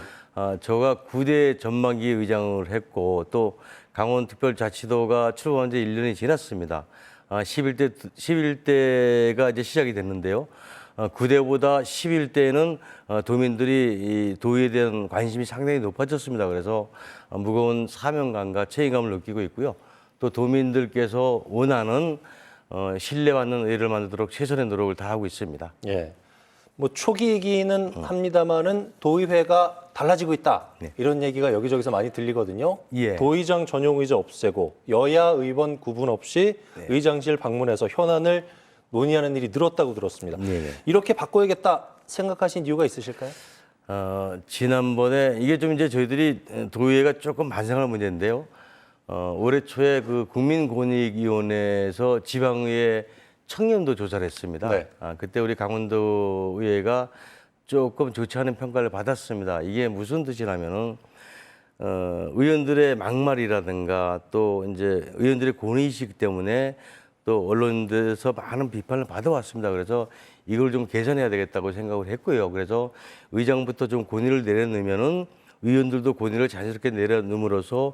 제가 9대 전반기 의장을 했고 또 강원특별자치도가 출범한 지 1년이 지났습니다. 11대가 이제 시작이 됐는데요. 9대보다 11대는 도민들이 이 도의에 대한 관심이 상당히 높아졌습니다. 그래서 무거운 사명감과 책임감을 느끼고 있고요. 또 도민들께서 원하는 신뢰받는 의회를 만들도록 최선의 노력을 다하고 있습니다. 예. 뭐 초기이기는 합니다만은 도의회가 달라지고 있다. 이런 얘기가 여기저기서 많이 들리거든요. 예. 도의장 전용 의자 없애고 여야 의원 구분 없이 의장실 방문해서 현안을 논의하는 일이 늘었다고 들었습니다. 이렇게 바꿔야겠다 생각하신 이유가 있으실까요? 지난번에 이게 좀 이제 저희들이 도의회가 조금 반성할 문제인데요. 올해 초에 그 국민권익위원회에서 지방의회 청렴도 조사를 했습니다. 네. 그때 우리 강원도의회가 조금 좋지 않은 평가를 받았습니다. 이게 무슨 뜻이냐면은 의원들의 막말이라든가 또 이제 의원들의 권위의식 때문에 또 언론에서 많은 비판을 받아왔습니다. 그래서 이걸 좀 개선해야 되겠다고 생각을 했고요. 그래서 의장부터 좀 권위를 내려놓으면은 의원들도 권위를 자연스럽게 내려놓음으로써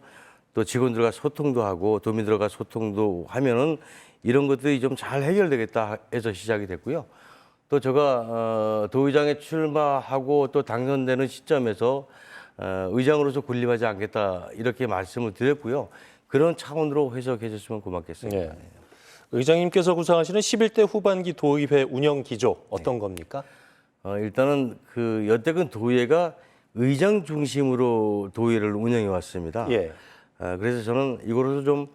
또 직원들과 소통도 하고 도민들과 소통도 하면은 이런 것들이 좀 잘 해결되겠다 해서 시작이 됐고요. 또 제가 도의장에 출마하고 또 당선되는 시점에서 의장으로서 군림하지 않겠다 이렇게 말씀을 드렸고요. 그런 차원으로 해석해 줬으면 고맙겠습니다. 예. 의장님께서 구상하시는 11대 후반기 도의회 운영 기조 어떤 겁니까? 일단은 그 여태껏 도의회가 의장 중심으로 도의회를 운영해 왔습니다. 예. 그래서 저는 이거로서 좀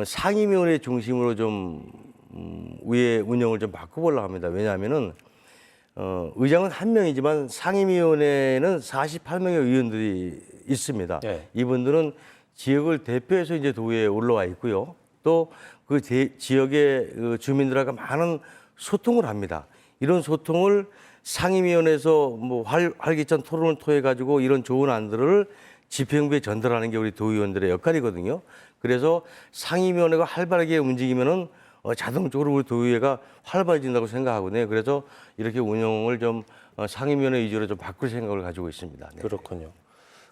상임위원회 중심으로 좀 의회 운영을 좀 바꿔보려고 합니다. 왜냐하면은 의장은 한 명이지만 상임위원회는 48명의 의원들이 있습니다. 예. 이분들은 지역을 대표해서 이제 도의회에 올라와 있고요. 또 그 지역의 그 주민들하고 많은 소통을 합니다. 이런 소통을 상임위원회에서 뭐 활기찬 토론을 통해 가지고 이런 좋은 안들을 집행부에 전달하는 게 우리 도의원들의 역할이거든요. 그래서 상임위원회가 활발하게 움직이면은 자동적으로 우리 도의회가 활발해진다고 생각하거든요. 그래서 이렇게 운영을 좀 상임위원회 위주로 좀 바꿀 생각을 가지고 있습니다. 네. 그렇군요.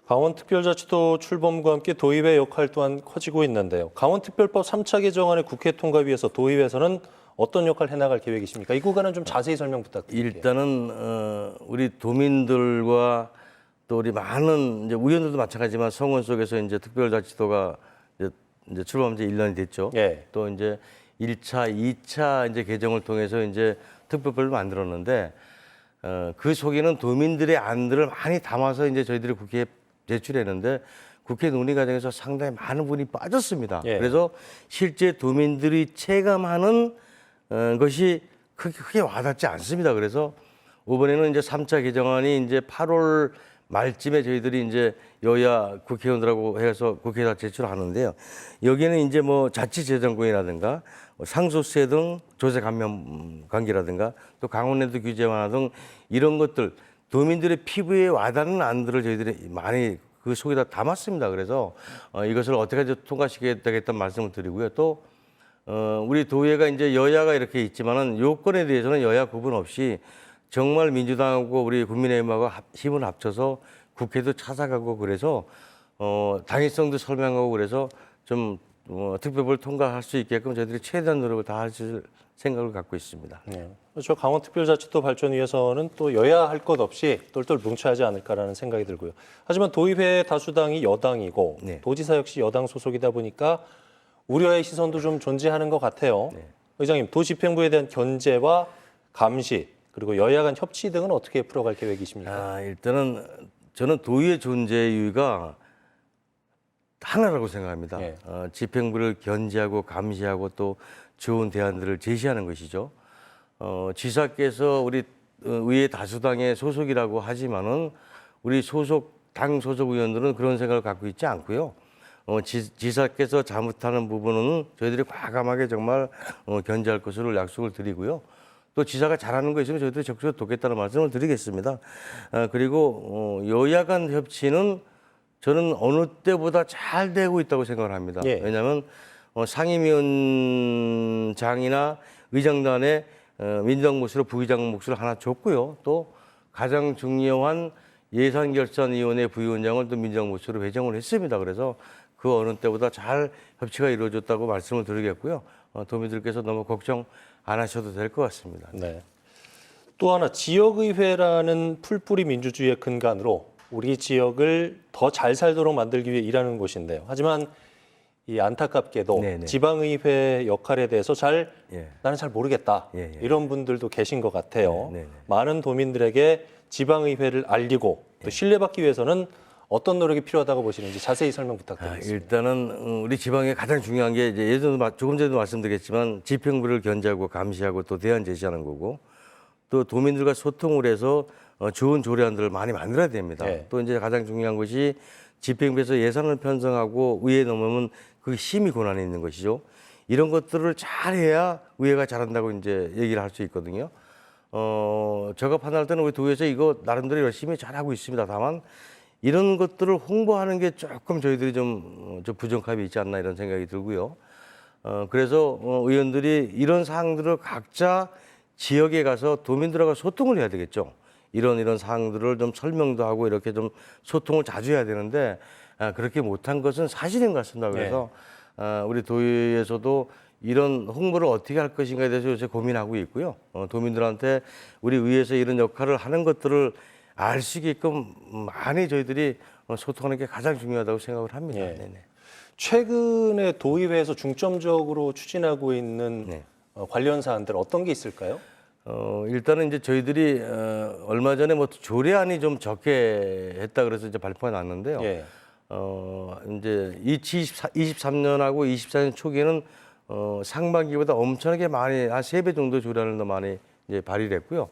강원특별자치도 출범과 함께 도의회 역할 또한 커지고 있는데요. 강원특별법 3차 개정안의 국회 통과 위해서 도의회에서는 어떤 역할을 해나갈 계획이십니까? 이 구간은 좀 자세히 설명 부탁드릴게요. 일단은 우리 도민들과 또 우리 많은 이제 의원들도 마찬가지지만 성원 속에서 이제 특별자치도가 이제 출범한 지 1년이 됐죠. 예. 또 이제 1차, 2차 이제 개정을 통해서 이제 특별법을 만들었는데 그 속에는 도민들의 안들을 많이 담아서 이제 저희들이 국회에 제출했는데 국회 논의 과정에서 상당히 많은 분이 빠졌습니다. 예. 그래서 실제 도민들이 체감하는 것이 크게 와닿지 않습니다. 그래서 이번에는 이제 3차 개정안이 이제 8월 말쯤에 저희들이 이제 여야 국회의원들하고 해서 국회에다 제출하는데요. 여기에는 이제 뭐 자치재정권이라든가 상속세 등 조세 감면 관계라든가 또 강원랜드 규제 완화 등 이런 것들 도민들의 피부에 와닿는 안들을 저희들이 많이 그 속에다 담았습니다. 그래서 이것을 어떻게 통과시키겠다는 말씀을 드리고요. 또 우리 도의회가 이제 여야가 이렇게 있지만은 요건에 대해서는 여야 구분 없이 정말 민주당하고 우리 국민의힘하고 힘을 합쳐서 국회도 찾아가고 그래서 당위성도 설명하고 그래서 좀 특별법을 통과할 수 있게끔 저희들이 최대한 노력을 다할 생각을 갖고 있습니다. 네. 그렇죠. 강원특별자치도 발전 위해서는 또 여야 할 것 없이 똘똘 뭉쳐야 하지 않을까라는 생각이 들고요. 하지만 도의회 다수당이 여당이고 네. 도지사 역시 여당 소속이다 보니까 우려의 시선도 좀 존재하는 것 같아요. 네. 의장님, 도집행부에 대한 견제와 감시 그리고 여야 간 협치 등은 어떻게 풀어갈 계획이십니까? 일단은 저는 도의회 존재 이유가 하나라고 생각합니다. 네. 집행부를 견제하고 감시하고 또 좋은 대안들을 제시하는 것이죠. 지사께서 우리 의회 다수당의 소속이라고 하지만은 우리 당 소속 의원들은 그런 생각을 갖고 있지 않고요. 지사께서 잘못하는 부분은 저희들이 과감하게 정말 견제할 것으로 약속을 드리고요. 또 지사가 잘하는 거 있으면 저희들이 적극적으로 돕겠다는 말씀을 드리겠습니다. 그리고 여야 간 협치는 저는 어느 때보다 잘 되고 있다고 생각을 합니다. 예. 왜냐하면 상임위원장이나 의장단에 민주당 몫으로 부의장 몫을 하나 줬고요. 또 가장 중요한 예산결산위원회 부위원장을 또 민주당 몫으로 배정을 했습니다. 그래서 그 어느 때보다 잘 협치가 이루어졌다고 말씀을 드리겠고요. 도민들께서 너무 걱정 안 하셔도 될 것 같습니다. 네. 또 하나 지역의회라는 풀뿌리 민주주의의 근간으로 우리 지역을 더 잘 살도록 만들기 위해 일하는 곳인데요. 하지만 이 안타깝게도 네네. 지방의회 역할에 대해서 예. 나는 잘 모르겠다. 예, 예. 이런 분들도 계신 것 같아요. 네네. 많은 도민들에게 지방의회를 알리고 또 신뢰받기 위해서는 어떤 노력이 필요하다고 보시는지 자세히 설명 부탁드리겠습니다. 일단은 우리 지방에 가장 중요한 게 이제 예전에도 조금 전에도 말씀드렸지만 집행부를 견제하고 감시하고 또 대안 제시하는 거고 또 도민들과 소통을 해서 좋은 조례안들을 많이 만들어야 됩니다. 네. 또 이제 가장 중요한 것이 집행부에서 예산을 편성하고 의회에 넘으면 그 심의 권한이 있는 것이죠. 이런 것들을 잘해야 의회가 잘한다고 이제 얘기를 할 수 있거든요. 제가 판단할 때는 우리 도에서 이거 나름대로 열심히 잘하고 있습니다. 다만 이런 것들을 홍보하는 게 조금 저희들이 좀 부족함이 있지 않나 이런 생각이 들고요. 그래서 의원들이 이런 사항들을 각자 지역에 가서 도민들하고 소통을 해야 되겠죠. 이런 사항들을 좀 설명도 하고 이렇게 좀 소통을 자주 해야 되는데 그렇게 못한 것은 사실인 것 같습니다. 그래서 우리 도의회에서도 이런 홍보를 어떻게 할 것인가에 대해서 요새 고민하고 있고요. 도민들한테 우리 의회에서 이런 역할을 하는 것들을 알 수 있게끔 많이 저희들이 소통하는 게 가장 중요하다고 생각을 합니다. 예. 네네. 최근에 도의회에서 중점적으로 추진하고 있는 관련 사안들 어떤 게 있을까요? 일단은 이제 저희들이 얼마 전에 뭐 조례안이 좀 적게 했다 그래서 이제 발표가 났는데요. 예. 이제 23년하고 24년 초기에는 상반기보다 엄청나게 많이 한 3배 정도 조례안을 더 많이 이제 발의를 했고요.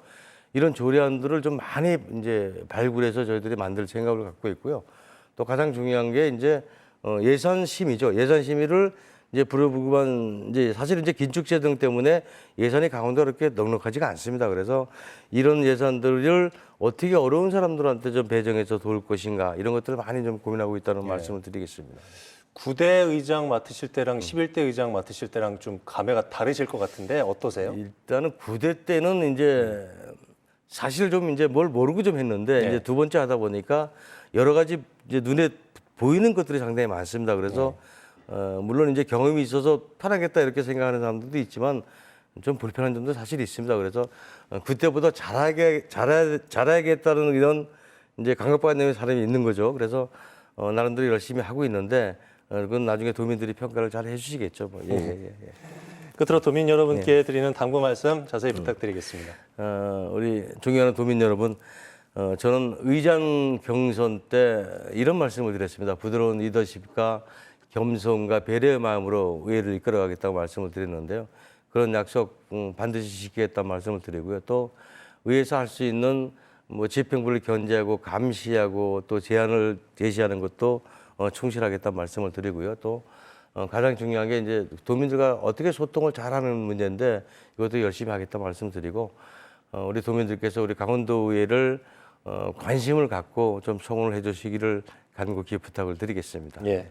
이런 조례안들을 좀 많이 이제 발굴해서 저희들이 만들 생각을 갖고 있고요. 또 가장 중요한 게 이제 예산심의죠. 예산심의를 이제 부르부구만 이제 사실 이제 긴축제 등 때문에 예산이 강원도가 그렇게 넉넉하지가 않습니다. 그래서 이런 예산들을 어떻게 어려운 사람들한테 좀 배정해서 도울 것인가 이런 것들을 많이 좀 고민하고 있다는 말씀을 드리겠습니다. 9대 의장 맡으실 때랑 11대 의장 맡으실 때랑 좀 감회가 다르실 것 같은데 어떠세요? 일단은 9대 때는 이제 사실 좀 이제 뭘 모르고 좀 했는데 이제 두 번째 하다 보니까 여러 가지 이제 눈에 보이는 것들이 상당히 많습니다. 그래서 물론 이제 경험이 있어서 편하겠다 이렇게 생각하는 사람들도 있지만 좀 불편한 점도 사실 있습니다. 그래서 그때보다 잘해야겠다는 이런 이제 강력받는 사람이 있는 거죠. 그래서 나름대로 열심히 하고 있는데 그건 나중에 도민들이 평가를 잘 해주시겠죠. 뭐. 끝으로 도민 여러분께 드리는 당부 말씀 자세히 부탁드리겠습니다. 우리 존경하는 도민 여러분, 저는 의장 경선 때 이런 말씀을 드렸습니다. 부드러운 리더십과 겸손과 배려의 마음으로 의회를 이끌어가겠다고 말씀을 드렸는데요. 그런 약속 반드시 지키겠다는 말씀을 드리고요. 또 의회에서 할 수 있는 뭐 집행부를 견제하고 감시하고 또 제안을 제시하는 것도 충실하겠다는 말씀을 드리고요. 또 가장 중요한 게 이제 도민들과 어떻게 소통을 잘하는 문제인데 이것도 열심히 하겠다는 말씀드리고 우리 도민들께서 우리 강원도의회를 관심을 갖고 좀 성원을 해주시기를 간곡히 부탁을 드리겠습니다. 예.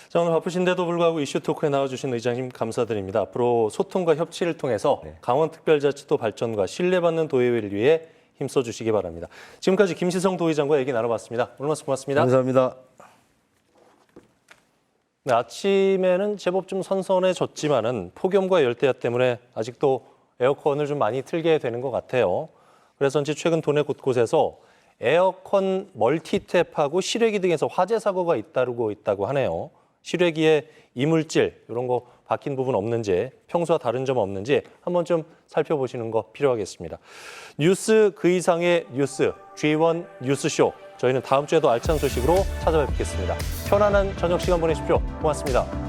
자, 오늘 바쁘신데도 불구하고 이슈 토크에 나와주신 의장님 감사드립니다. 앞으로 소통과 협치를 통해서 강원특별자치도 발전과 신뢰받는 도의회를 위해 힘써주시기 바랍니다. 지금까지 김시성 도의장과 얘기 나눠봤습니다. 오늘 말씀 고맙습니다. 감사합니다. 네, 아침에는 제법 좀 선선해졌지만은 폭염과 열대야 때문에 아직도 에어컨을 좀 많이 틀게 되는 것 같아요. 그래서인지 최근 도내 곳곳에서 에어컨 멀티탭하고 실외기 등에서 화재 사고가 잇따르고 있다고 하네요. 실외기에 이물질 이런 거 박힌 부분 없는지 평소와 다른 점 없는지 한번 좀 살펴보시는 거 필요하겠습니다. 뉴스 그 이상의 뉴스 G1 뉴스쇼. 저희는 다음 주에도 알찬 소식으로 찾아뵙겠습니다. 편안한 저녁 시간 보내십시오. 고맙습니다.